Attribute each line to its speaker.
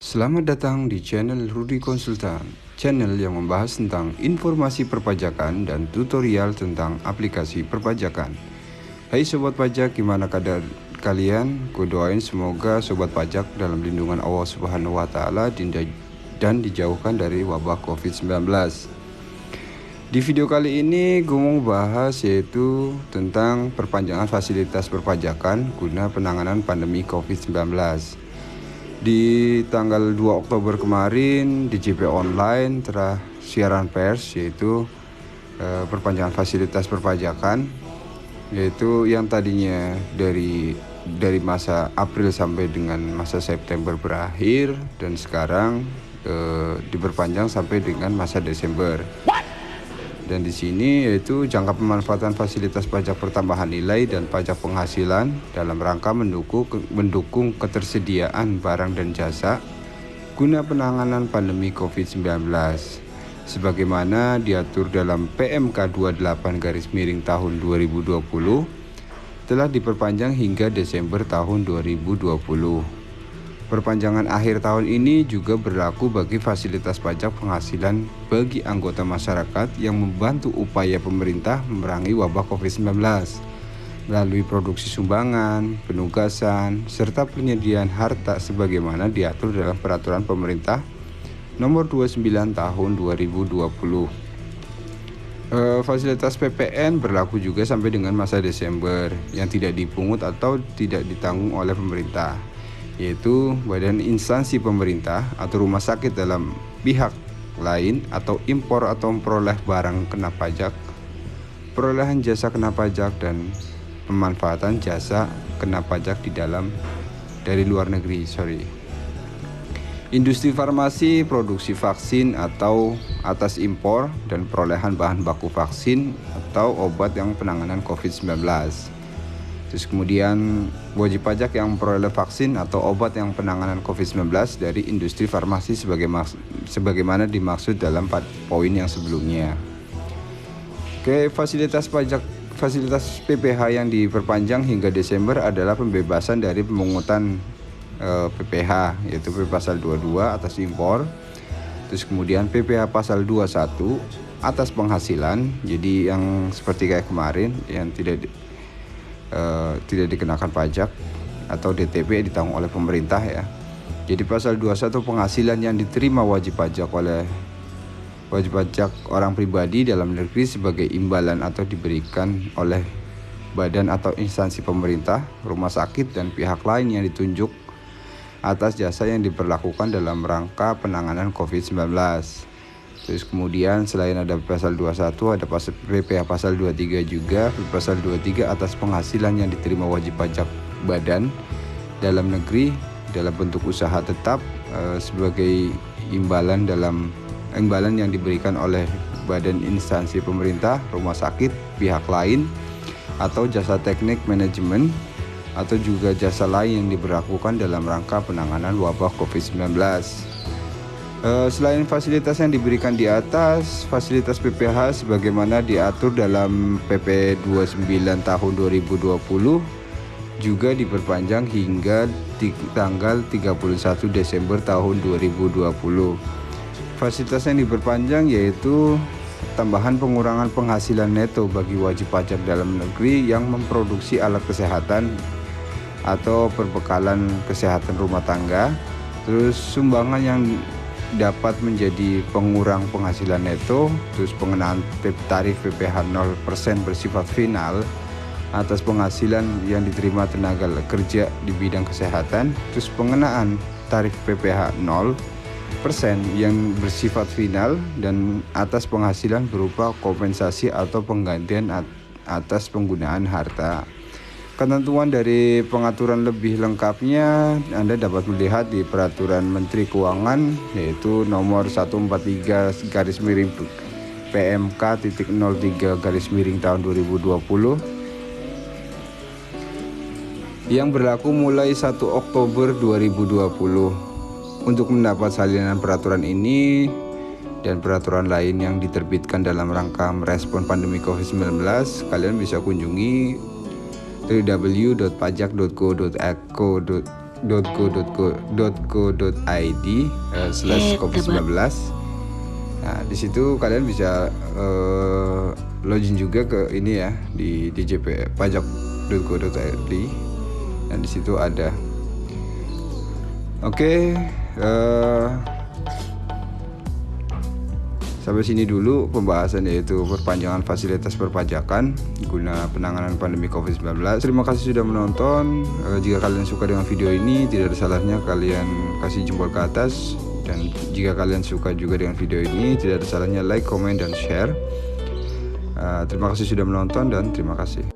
Speaker 1: Selamat datang di channel Rudy Konsultan, channel yang membahas tentang informasi perpajakan dan tutorial tentang aplikasi perpajakan. Hai sobat pajak, gimana kadar kalian? Ku doain semoga sobat pajak dalam lindungan Allah Subhanahu wa taala dan dijauhkan dari wabah Covid-19. Di video kali ini gue mau bahas yaitu tentang perpanjangan fasilitas perpajakan guna penanganan pandemi Covid-19. Di tanggal 2 Oktober kemarin di JP Online telah siaran pers yaitu perpanjangan fasilitas perpajakan, yaitu yang tadinya dari masa April sampai dengan masa September berakhir dan sekarang diperpanjang sampai dengan masa Desember. Dan di sini yaitu jangka pemanfaatan fasilitas pajak pertambahan nilai dan pajak penghasilan dalam rangka mendukung ketersediaan barang dan jasa guna penanganan pandemi Covid-19 sebagaimana diatur dalam PMK 28 tahun 2020 telah diperpanjang hingga Desember tahun 2020. Perpanjangan akhir tahun ini juga berlaku bagi fasilitas pajak penghasilan bagi anggota masyarakat yang membantu upaya pemerintah memerangi wabah Covid-19 melalui produksi sumbangan, penugasan, serta penyediaan harta sebagaimana diatur dalam Peraturan Pemerintah Nomor 29 Tahun 2020. Fasilitas PPN berlaku juga sampai dengan masa Desember yang tidak dipungut atau tidak ditanggung oleh pemerintah, yaitu badan instansi pemerintah atau rumah sakit dalam pihak lain atau impor atau memperoleh barang kena pajak, perolehan jasa kena pajak, dan pemanfaatan jasa kena pajak dari luar negeri. Industri farmasi, produksi vaksin atau atas impor, dan perolehan bahan baku vaksin atau obat yang penanganan COVID-19. Terus kemudian wajib pajak yang memperoleh vaksin atau obat yang penanganan COVID-19 dari industri farmasi sebagaimana dimaksud dalam poin yang sebelumnya. Oke, fasilitas PPh yang diperpanjang hingga Desember adalah pembebasan dari pemungutan PPh, yaitu PP pasal 22 atas impor. Terus kemudian PPh pasal 21 atas penghasilan. Jadi yang seperti kayak kemarin yang tidak dikenakan pajak atau DTP ditanggung oleh pemerintah ya. Jadi pasal 21 penghasilan yang diterima wajib pajak orang pribadi dalam negeri sebagai imbalan atau diberikan oleh badan atau instansi pemerintah, rumah sakit, dan pihak lain yang ditunjuk atas jasa yang diperlakukan dalam rangka penanganan COVID-19. Terus kemudian selain ada pasal 21 ada PPh pasal 23 juga. Pasal 23 atas penghasilan yang diterima wajib pajak badan dalam negeri dalam bentuk usaha tetap sebagai imbalan yang diberikan oleh badan instansi pemerintah, rumah sakit, pihak lain, atau jasa teknik manajemen atau juga jasa lain yang diberlakukan dalam rangka penanganan wabah COVID-19. Selain fasilitas yang diberikan di atas, fasilitas PPh sebagaimana diatur dalam PP 29 tahun 2020 juga diperpanjang hingga tanggal 31 Desember tahun 2020. Fasilitas yang diperpanjang yaitu tambahan pengurangan penghasilan neto bagi wajib pajak dalam negeri yang memproduksi alat kesehatan atau perbekalan kesehatan rumah tangga. Terus sumbangan yang dapat menjadi pengurang penghasilan neto. Terus pengenaan tarif PPh 0% bersifat final atas penghasilan yang diterima tenaga kerja di bidang kesehatan. Terus pengenaan tarif PPh 0% yang bersifat final dan atas penghasilan berupa kompensasi atau penggantian atas penggunaan harta. Ketentuan dari pengaturan lebih lengkapnya Anda dapat melihat di Peraturan Menteri Keuangan yaitu nomor 143 PMK.03 tahun 2020 yang berlaku mulai 1 Oktober 2020. Untuk mendapat salinan peraturan ini dan peraturan lain yang diterbitkan dalam rangka merespon pandemi COVID-19, kalian bisa kunjungi www.pajak.go.id pajak.go.id/covid19. Nah, di situ kalian bisa login juga ke ini ya, di DJP pajak.go.id. Dan di situ ada. Oke, sampai sini dulu pembahasan, yaitu perpanjangan fasilitas perpajakan guna penanganan pandemi COVID-19. Terima kasih sudah menonton. Jika kalian suka dengan video ini, tidak ada salahnya kalian kasih jempol ke atas. Dan jika kalian suka juga dengan video ini, tidak ada salahnya like, comment, dan share. Terima kasih sudah menonton dan terima kasih.